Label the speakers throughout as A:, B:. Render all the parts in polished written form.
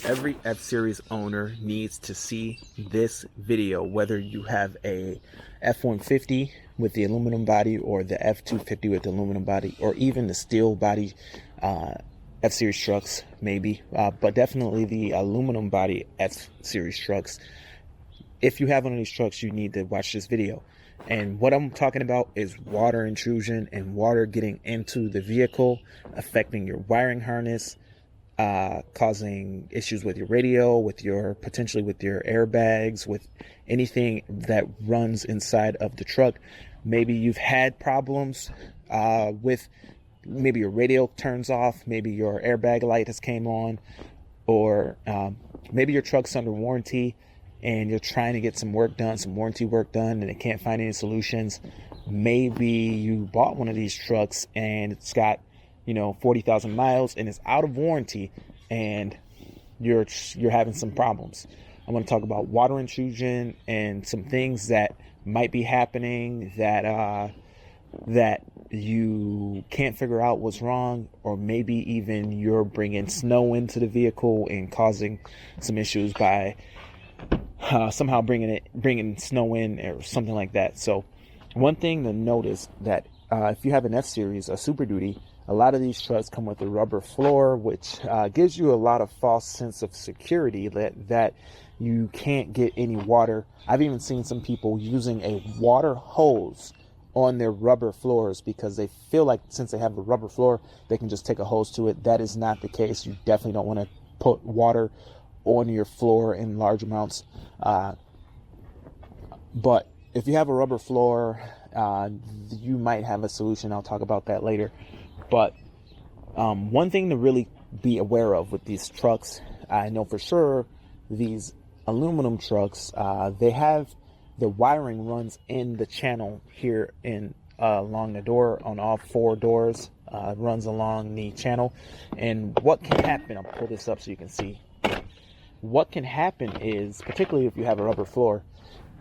A: Every F-Series owner needs to see this video, whether you have a F-150 with the aluminum body or the F-250 with the aluminum body, or even the steel body F-Series trucks, maybe, but definitely the aluminum body F-Series trucks. If you have one of these trucks, you need to watch this video. And what I'm talking about is water intrusion and water getting into the vehicle, affecting your wiring harness, causing issues with your radio, with your potentially with your airbags, with anything that runs inside of the truck. Maybe you've had problems with maybe your radio turns off, maybe your airbag light has came on, or maybe your truck's under warranty and you're trying to get some work done, some warranty work done, and it can't find any solutions. Maybe you bought one of these trucks and it's got 40,000 miles and it's out of warranty and you're having some problems. I want to talk about water intrusion and some things that might be happening that you can't figure out what's wrong, or maybe even you're bringing snow into the vehicle and causing some issues by somehow bringing snow in or something like that. So one thing to note is that if you have an F-Series, a Super Duty, a lot of these trucks come with a rubber floor, which gives you a lot of false sense of security that you can't get any water. I've even seen some people using a water hose on their rubber floors because they feel like since they have a rubber floor, they can just take a hose to it. That is not the case. You definitely don't want to put water on your floor in large amounts. But if you have a rubber floor, you might have a solution. I'll talk about that later. But one thing to really be aware of with these trucks, I know for sure these aluminum trucks, they have the wiring runs in the channel here in along the door, on all four doors, runs along the channel. And what can happen, I'll pull this up so you can see. What can happen is, particularly if you have a rubber floor,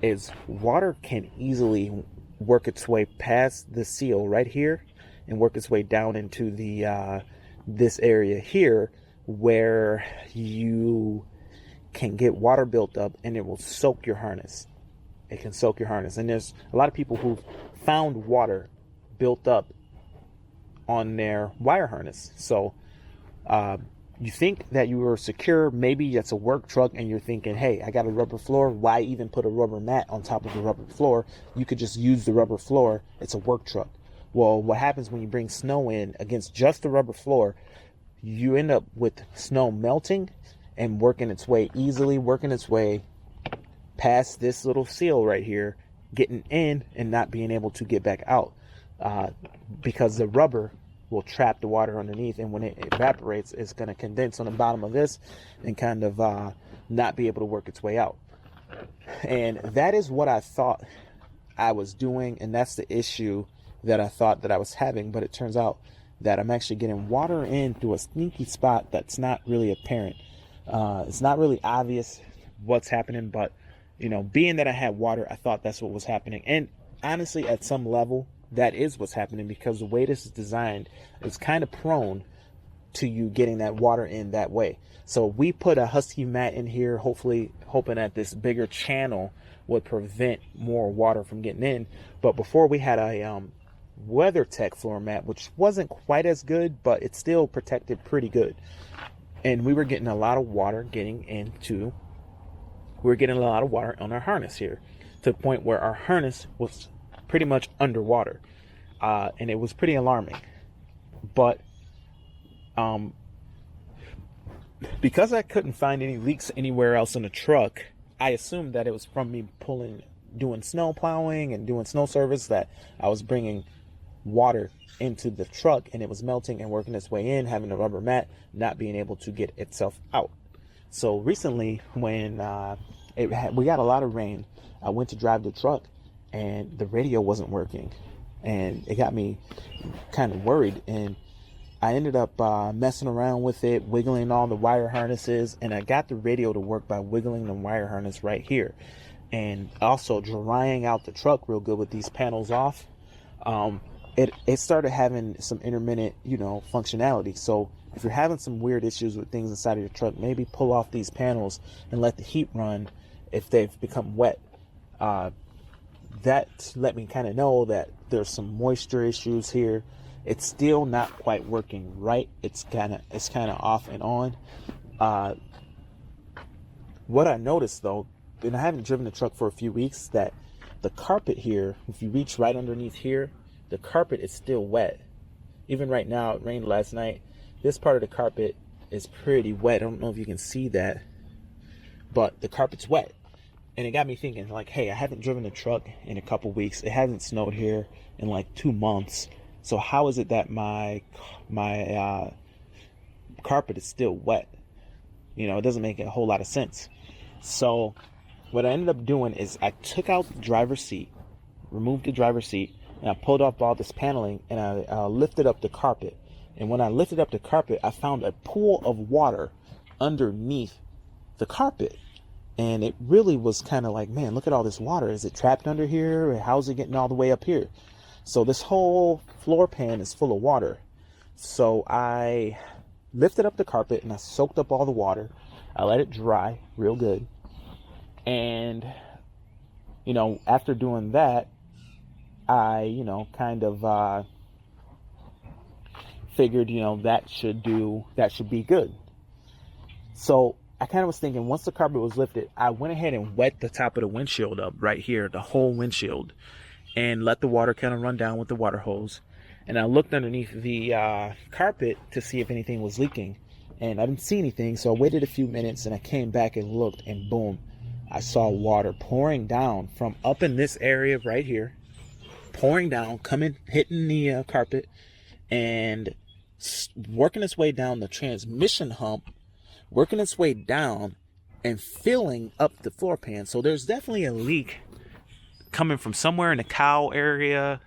A: is water can easily work its way past the seal right here and work its way down into the this area here, where you can get water built up and it will soak your harness. It can soak your harness. And there's a lot of people who've found water built up on their wire harness. So you think that you are secure. Maybe that's a work truck and you're thinking, hey, I got a rubber floor. Why even put a rubber mat on top of the rubber floor? You could just use the rubber floor. It's a work truck. Well, what happens when you bring snow in against just the rubber floor, you end up with snow melting and working its way past this little seal right here, getting in and not being able to get back out because the rubber will trap the water underneath, and when it evaporates, it's going to condense on the bottom of this and kind of not be able to work its way out. And that is what I thought I was doing, and that's the issue that I thought that I was having. But it turns out that I'm actually getting water in through a sneaky spot that's not really apparent. It's not really obvious what's happening, but being that I had water, I thought that's what was happening. And honestly, at some level, that is what's happening, because the way this is designed is kind of prone to you getting that water in that way. So we put a Husky mat in here, hopefully hoping that this bigger channel would prevent more water from getting in. But before, we had a WeatherTech floor mat, which wasn't quite as good, but it still protected pretty good. And we were getting a lot of water on our harness here, to the point where our harness was pretty much underwater, and it was pretty alarming. But because I couldn't find any leaks anywhere else in the truck, I assumed that it was from me doing snow plowing and doing snow service, that I was bringing water into the truck and it was melting and working its way in, having a rubber mat, not being able to get itself out. So recently, when we got a lot of rain, I went to drive the truck and the radio wasn't working, and it got me kind of worried. And I ended up messing around with it, wiggling all the wire harnesses, and I got the radio to work by wiggling the wire harness right here, and also drying out the truck real good with these panels off. It started having some intermittent, functionality. So if you're having some weird issues with things inside of your truck, maybe pull off these panels and let the heat run if they've become wet. That let me kind of know that there's some moisture issues here. It's still not quite working right. It's kind of off and on. What I noticed though, and I haven't driven the truck for a few weeks, that the carpet here, if you reach right underneath here, the carpet is still wet. Even right now, it rained last night. This part of the carpet is pretty wet. I don't know if you can see that, but the carpet's wet. And it got me thinking, like, hey, I haven't driven a truck in a couple weeks. It hasn't snowed here in like 2 months. So how is it that my carpet is still wet? You know, it doesn't make a whole lot of sense. So what I ended up doing is I took out the driver's seat, removed the driver's seat, and I pulled off all this paneling, and I lifted up the carpet. And when I lifted up the carpet, I found a pool of water underneath the carpet. And it really was kind of like, man, look at all this water. Is it trapped under here? Or how's it getting all the way up here? So this whole floor pan is full of water. So I lifted up the carpet and I soaked up all the water. I let it dry real good. And, you know, after doing that, I, you know, kind of figured, you know, that should be good. So I kind of was thinking, once the carpet was lifted, I went ahead and wet the top of the windshield up right here, the whole windshield, and let the water kind of run down with the water hose. And I looked underneath the carpet to see if anything was leaking, and I didn't see anything. So I waited a few minutes and I came back and looked, and boom, I saw water pouring down from up in this area right here, pouring down, hitting the carpet, and working its way down the transmission hump, working its way down and filling up the floor pan. So there's definitely a leak coming from somewhere in the cowl area,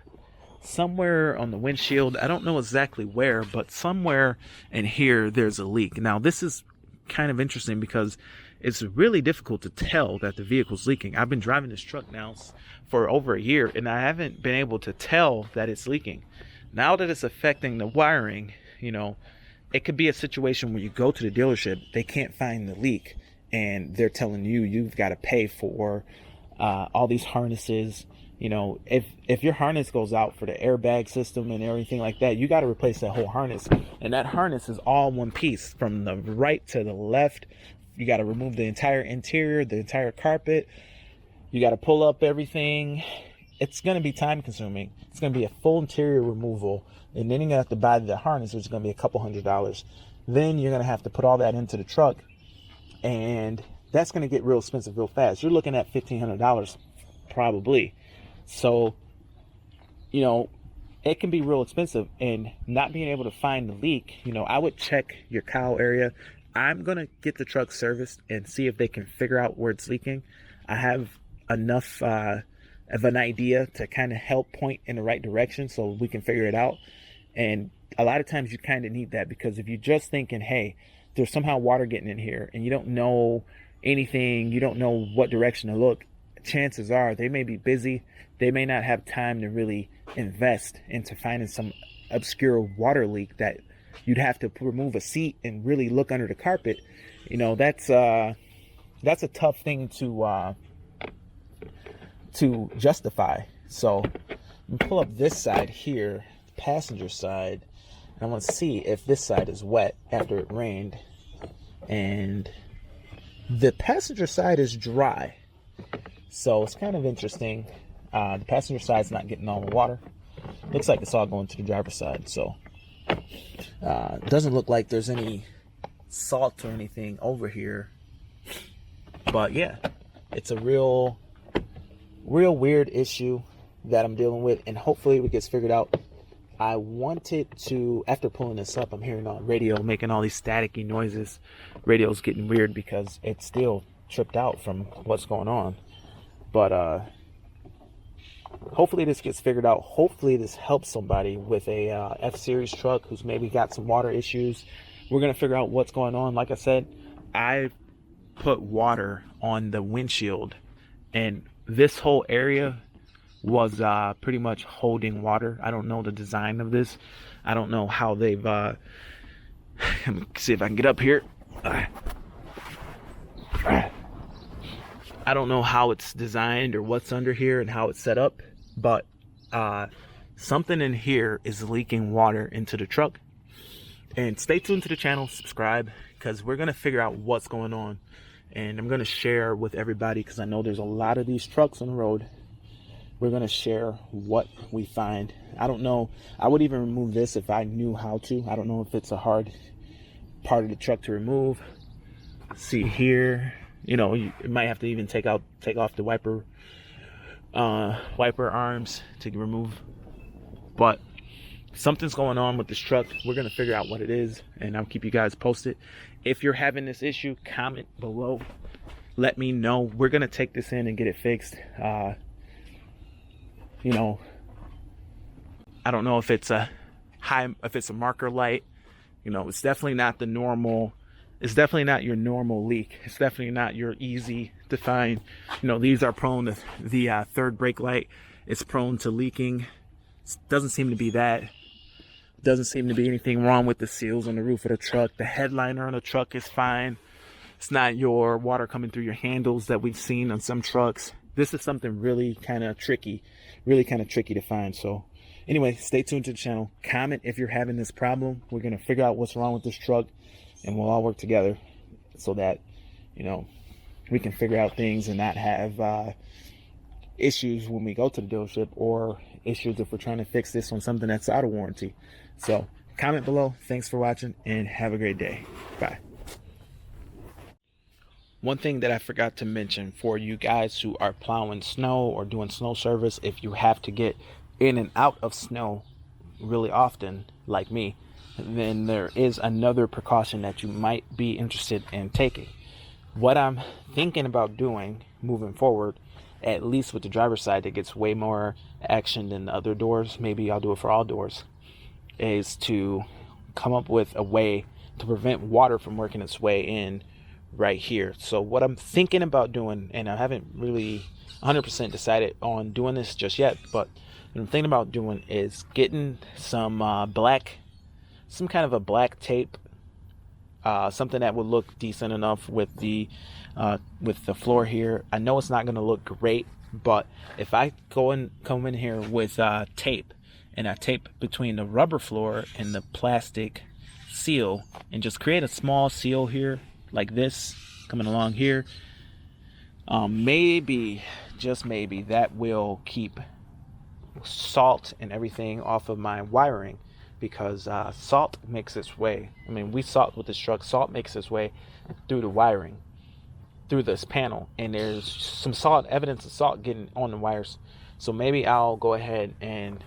A: somewhere on the windshield. I don't know exactly where, but somewhere in here there's a leak. Now this is kind of interesting because it's really difficult to tell that the vehicle's leaking. I've been driving this truck now for over a year and I haven't been able to tell that it's leaking. Now that it's affecting the wiring, you know, it could be a situation where you go to the dealership, they can't find the leak, and they're telling you you've got to pay for all these harnesses. You know, if your harness goes out for the airbag system and everything like that, you got to replace that whole harness. And that harness is all one piece from the right to the left. You got to remove the entire interior, the entire carpet. You got to pull up everything. It's going to be time consuming. It's going to be a full interior removal. And then you're going to have to buy the harness, which is going to be a couple $100s. Then you're going to have to put all that into the truck. And that's going to get real expensive real fast. You're looking at $1,500 probably. So, you know, it can be real expensive. And not being able to find the leak, you know, I would check your cowl area. I'm going to get the truck serviced and see if they can figure out where it's leaking. I have enough of an idea to kind of help point in the right direction so we can figure it out. And a lot of times you kind of need that, because if you're just thinking, hey, there's somehow water getting in here and you don't know anything, you don't know what direction to look, chances are they may be busy. They may not have time to really invest into finding some obscure water leak that you'd have to remove a seat and really look under the carpet. You know, that's a tough thing to justify. So I'm gonna pull up this side here, the passenger side, and I want to see if this side is wet after it rained. And the passenger side is dry, so it's kind of interesting. The passenger side's not getting all the water. Looks like it's all going to the driver's side, so it doesn't look like there's any salt or anything over here. But yeah, it's a real weird issue that I'm dealing with, and hopefully it gets figured out. I wanted to, after pulling this up, I'm hearing on radio making all these staticky noises. Radio's getting weird because it's still tripped out from what's going on. But hopefully this gets figured out. Hopefully this helps somebody with a F-Series truck who's maybe got some water issues. We're going to figure out what's going on. Like I said, I put water on the windshield, and this whole area was pretty much holding water. I don't know the design of this. I don't know how they've Let me see if I can get up here. I don't know how it's designed or what's under here and how it's set up, but something in here is leaking water into the truck. And stay tuned to the channel, subscribe, because we're going to figure out what's going on. And I'm going to share with everybody, because I know there's a lot of these trucks on the road. We're going to share what we find. I don't know. I would even remove this if I knew how to. I don't know if it's a hard part of the truck to remove. See here, you know, you might have to even take off the wiper arms to remove. But something's going on with this truck. We're going to figure out what it is, and I'll keep you guys posted. If you're having this issue, comment below. Let me know. We're going to take this in and get it fixed. You know, I don't know if it's a marker light. You know, it's definitely not the normal. It's definitely not your normal leak. It's definitely not your easy to find. You know, these are prone to the third brake light. It's prone to leaking. It doesn't seem to be that. Doesn't seem to be anything wrong with the seals on the roof of the truck. The headliner on the truck is fine. It's not your water coming through your handles that we've seen on some trucks. This is something really kind of tricky to find. So anyway, stay tuned to the channel. Comment if you're having this problem. We're going to figure out what's wrong with this truck, and we'll all work together so that, you know, we can figure out things and not have issues when we go to the dealership, or issues if we're trying to fix this on something that's out of warranty. So comment below. Thanks for watching, and have a great day. Bye. One thing that I forgot to mention for you guys who are plowing snow or doing snow service, if you have to get in and out of snow really often, like me, then there is another precaution that you might be interested in taking. What I'm thinking about doing moving forward, at least with the driver's side that gets way more action than the other doors, maybe I'll do it for all doors, is to come up with a way to prevent water from working its way in right here. So what I'm thinking about doing, and I haven't really 100% decided on doing this just yet, but what I'm thinking about doing is getting some kind of a black tape, something that would look decent enough with the floor here. I know it's not going to look great, but if I come in here with tape, and I tape between the rubber floor and the plastic seal, and just create a small seal here like this coming along here, maybe, just maybe, that will keep salt and everything off of my wiring, because salt makes its way. I mean, we salt with this truck. Salt makes its way through the wiring, through this panel, and there's some evidence of salt getting on the wires. So maybe I'll go ahead and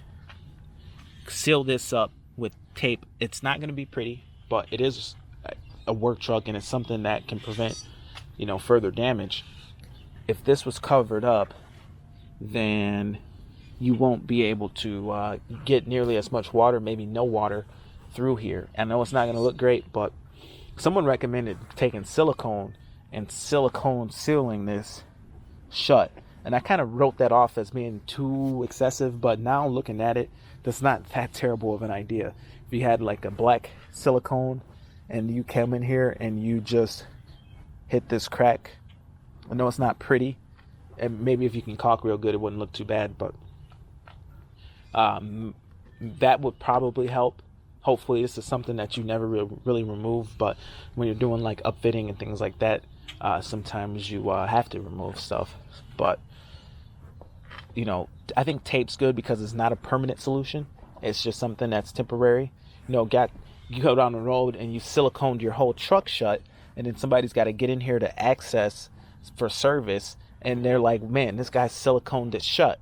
A: seal this up with tape. It's not going to be pretty, but it is a work truck, and it's something that can prevent, you know, further damage. If this was covered up, then you won't be able to get nearly as much water, maybe no water, through here. I know it's not going to look great, but someone recommended taking silicone and silicone sealing this shut, and I kind of wrote that off as being too excessive, but now looking at it, that's not that terrible of an idea. If you had like a black silicone and you come in here and you just hit this crack, I know it's not pretty, and maybe if you can caulk real good, it wouldn't look too bad, but that would probably help. Hopefully this is something that you never really remove, but when you're doing like upfitting and things like that, sometimes you have to remove stuff. But you know, I think tape's good because it's not a permanent solution. It's just something that's temporary. You know, you go down the road and you siliconed your whole truck shut, and then somebody's got to get in here to access for service, and they're like, man, this guy siliconed it shut.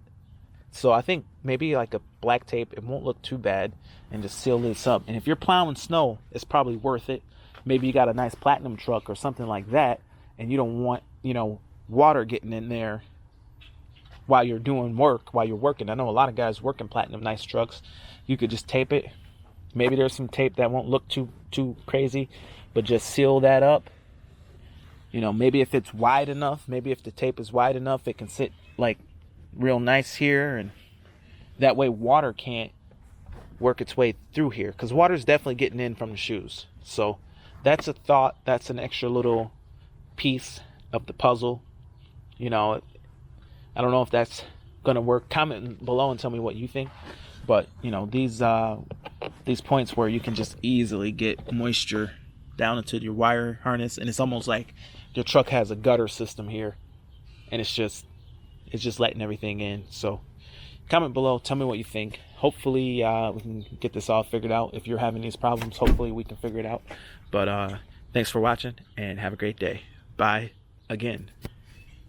A: So I think maybe like a black tape, it won't look too bad, and just seal this up. And if you're plowing snow, it's probably worth it. Maybe you got a nice platinum truck or something like that, and you don't want, you know, water getting in there while you're doing work, while you're working. I know a lot of guys work in platinum nice trucks. You could just tape it. Maybe there's some tape that won't look too crazy, but just seal that up. You know, maybe if it's wide enough, maybe if the tape is wide enough, it can sit like real nice here, and that way water can't work its way through here, because water's definitely getting in from the shoes. So that's a thought. That's an extra little piece of the puzzle. You know, I don't know if that's gonna work. Comment below and tell me what you think. But you know, these points where you can just easily get moisture down into your wire harness, and it's almost like your truck has a gutter system here, and it's just letting everything in. So comment below, tell me what you think. Hopefully we can get this all figured out. If you're having these problems, hopefully we can figure it out. But thanks for watching, and have a great day. Bye again.